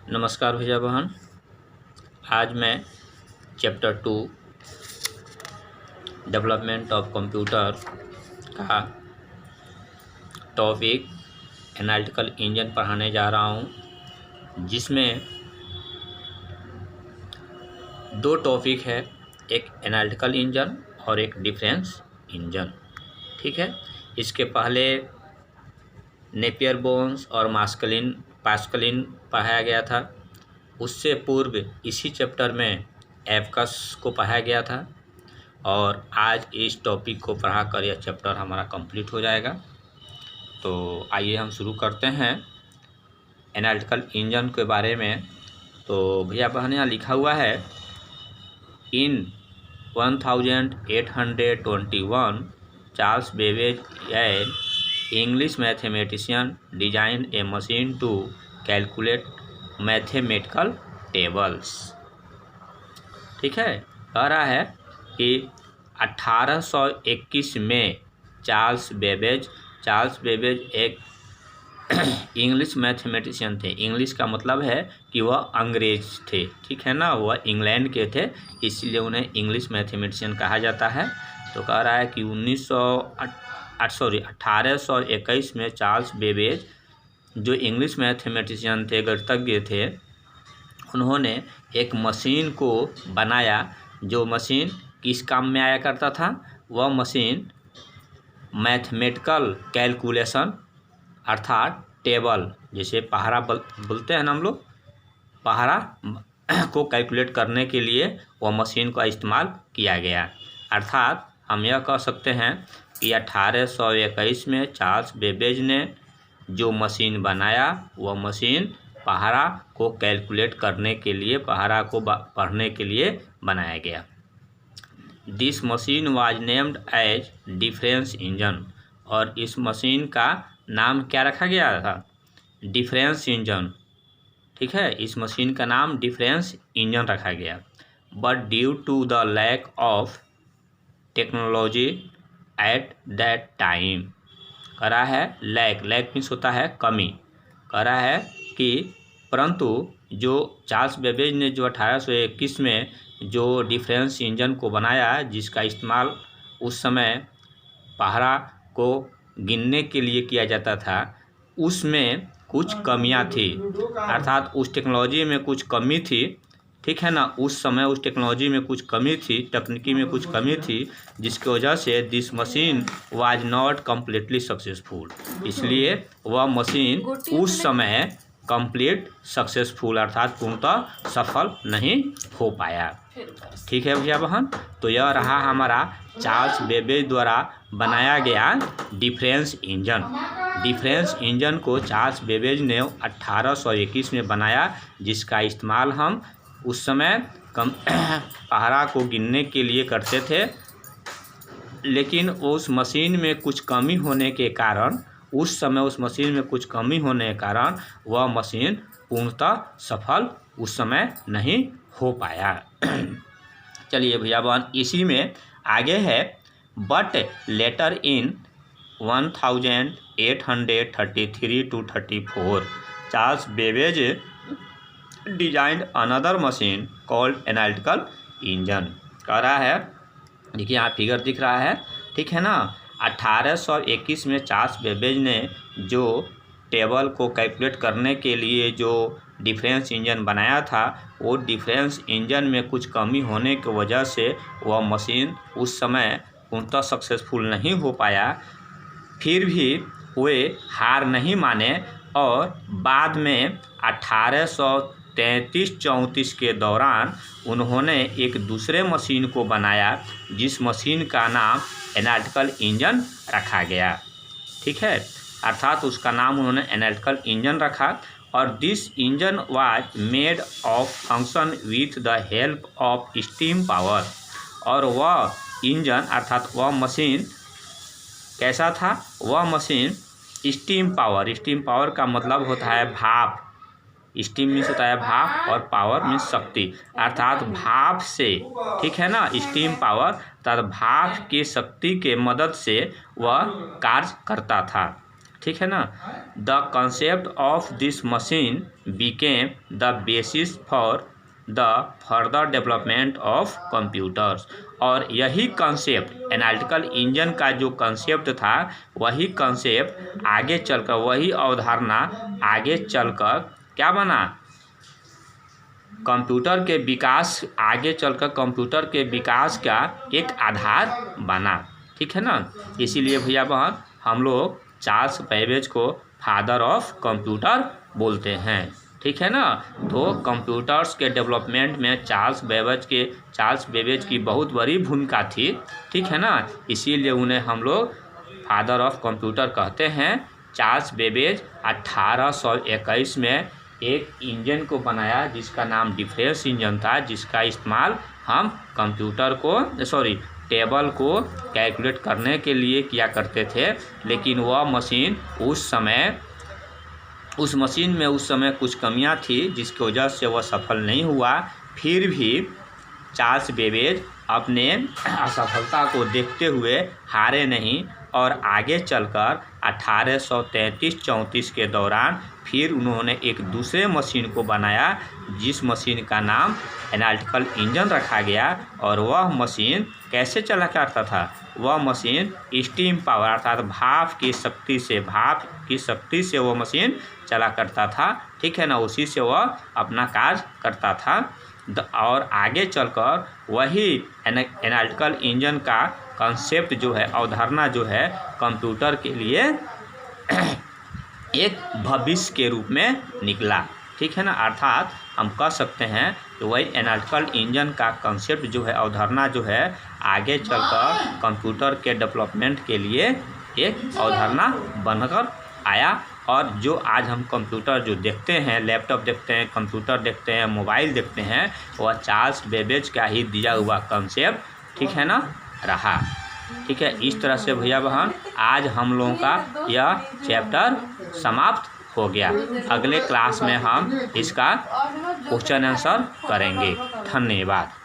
नमस्कार भैया बहन। आज मैं चैप्टर 2 डेवलपमेंट ऑफ कंप्यूटर का टॉपिक एनालिटिकल इंजन पढ़ाने जा रहा हूं, जिसमें दो टॉपिक है, एक एनालिटिकल इंजन और एक डिफरेंस इंजन। ठीक है, इसके पहले नेपियर बोन्स और पास्कलिन पढ़ाया गया था। उससे पूर्व इसी चैप्टर में एबकस को पढ़ाया गया था और आज इस टॉपिक को पढ़ाकर यह चैप्टर हमारा कंप्लीट हो जाएगा। तो आइए हम शुरू करते हैं एनालिटिकल इंजन के बारे में। तो भैया बहन यहाँ लिखा हुआ है, in 1821 Charles Babbage an English mathematician design a machine to calculate mathematical tables. ठीक है, कह रहा है कि 1821 में चार्ल्स बेबेज एक इंग्लिश मैथमेटिशियन थे। इंग्लिश का मतलब है कि वह अंग्रेज थे, ठीक है ना, वह इंग्लैंड के थे, इसलिए उन्हें इंग्लिश मैथमेटिशियन कहा जाता है। तो कह रहा है कि 1821 में चार्ल्स बेबेज जो इंग्लिश मैथमेटिशियन थे, गणितज्ञ थे, उन्होंने एक मशीन को बनाया। जो मशीन किस काम में आया करता था? वह मशीन मैथमेटिकल कैलकुलेशन अर्थात टेबल, जैसे पहाड़ा बोलते हैं ना हम लोग, पहाड़ा को कैलकुलेट करने के लिए वह मशीन का इस्तेमाल किया गया। अर्थात हम यह कह सकते हैं कि 1821 में चार्ल्स बेबेज ने जो मशीन बनाया, वह मशीन पहाड़ा को कैलकुलेट करने के लिए, पहाड़ा को पढ़ने के लिए बनाया गया। This machine was named age difference engine, और इस मशीन का नाम क्या रखा गया था? Difference engine. ठीक है, इस मशीन का नाम डिफरेंस इंजन रखा गया। But due to the lack of technology at that time, कह रहा है लैक मीन्स होता है कमी। कह रहा है कि परंतु जो चार्ल्स बेबेज ने जो 1821 में जो डिफरेंस इंजन को बनाया, जिसका इस्तेमाल उस समय पहाड़ा को गिनने के लिए किया जाता था, उसमें कुछ कमियां थी। अर्थात उस टेक्नोलॉजी में कुछ कमी थी, ठीक है ना, उस समय उस टेक्नोलॉजी में कुछ कमी थी, तकनीकी में कुछ कमी थी, जिसकी वजह से this machine was not completely successful. इसलिए वह मशीन उस समय कंप्लीट सक्सेसफुल अर्थात पूर्णतः सफल नहीं हो पाया। ठीक है भैया बहन, तो यह रहा हमारा चार्ल्स बेबेज द्वारा बनाया गया डिफरेंस इंजन। डिफरेंस इंजन को चार्ल्स बेबेज ने 1821 में बनाया, जिसका इस्तेमाल हम उस समय पहाड़ा को गिनने के लिए करते थे। लेकिन उस मशीन में कुछ कमी होने के कारण, वह मशीन पूर्णतः सफल उस समय नहीं हो पाया। चलिए भैया बहन, इसी में आगे है, but later in 1833 to 34 Charles Babbage designed another machine called analytical engine. कह रहा है, देखिए यहाँ फिगर दिख रहा है, ठीक है ना, 1821 में चार्ल्स बेबेज ने जो टेबल को कैलकुलेट करने के लिए जो डिफरेंस इंजन बनाया था, वो डिफरेंस इंजन में कुछ कमी होने की वजह से वह मशीन उस समय पूर्णतः सक्सेसफुल नहीं हो पाया। फिर भी वे हार नहीं माने और बाद में 1833-34 के दौरान उन्होंने एक दूसरे मशीन को बनाया, जिस मशीन का नाम एनालिटिकल इंजन रखा गया। ठीक है, अर्थात उसका नाम उन्होंने एनालिटिकल इंजन रखा। और this engine was made of function with the help of steam power. और वह इंजन अर्थात वह मशीन कैसा था? वह मशीन स्टीम पावर का मतलब होता है भाप। स्टीम मीन्स होता है भाप और पावर मीन्स शक्ति, अर्थात भाप से, ठीक है ना, स्टीम पावर अर्थात भाप की शक्ति के मदद से वह कार्य करता था। ठीक है ना। The concept of this machine became the basis for the further development of computers. और यही कंसेप्ट एनालिटिकल इंजन का जो कंसेप्ट था, वही कंसेप्ट आगे चलकर, वही अवधारणा आगे चलकर क्या बना, कंप्यूटर के विकास, आगे चलकर कंप्यूटर के विकास का एक आधार बना। ठीक है ना। इसीलिए भैया बहन हम लोग चार्ल्स बेबेज को फादर ऑफ कंप्यूटर बोलते हैं। ठीक है ना। तो कंप्यूटर्स के डेवलपमेंट में चार्ल्स बेबेज की बहुत बड़ी भूमिका थी। ठीक है ना। इसीलिए उन्हें हम लोग फादर ऑफ कंप्यूटर कहते हैं। चार्ल्स बेबेज 1821 में एक इंजन को बनाया जिसका नाम डिफरेंस इंजन था, जिसका इस्तेमाल हम कंप्यूटर को टेबल को कैलकुलेट करने के लिए किया करते थे। लेकिन वह मशीन उस मशीन में कुछ कमियां थी, जिसकी वजह से वह सफल नहीं हुआ। फिर भी चार्ल्स बेबेज अपने असफलता को देखते हुए हारे नहीं और आगे चलकर 1833-34 के दौरान फिर उन्होंने एक दूसरे मशीन को बनाया, जिस मशीन का नाम एनालिटिकल इंजन रखा गया। और वह मशीन कैसे चला करता था, वह मशीन स्टीम पावर अर्थात भाप की शक्ति से वह मशीन चला करता था। ठीक है ना। उसी से वह अपना कार्य करता था। और आगे चलकर वही एनालिटिकल इंजन का कंसेप्ट जो है, अवधारणा जो है, कंप्यूटर के लिए एक भविष्य के रूप में निकला। ठीक है ना। अर्थात हम कह सकते हैं कि वही एनालिटिकल इंजन का कंसेप्ट जो है, अवधारणा जो है, आगे चलकर कंप्यूटर के डेवलपमेंट के लिए एक अवधारणा बनकर आया। और जो आज हम कंप्यूटर जो देखते हैं, लैपटॉप देखते हैं, कंप्यूटर देखते हैं, मोबाइल देखते हैं, वह चार्ल्स बेबेज का ही दिया हुआ कंसेप्ट, ठीक है ना, रहा। ठीक है। इस तरह से भैया बहन आज हम लोगों का यह चैप्टर समाप्त हो गया। अगले क्लास में हम इसका क्वेश्चन आंसर करेंगे। धन्यवाद।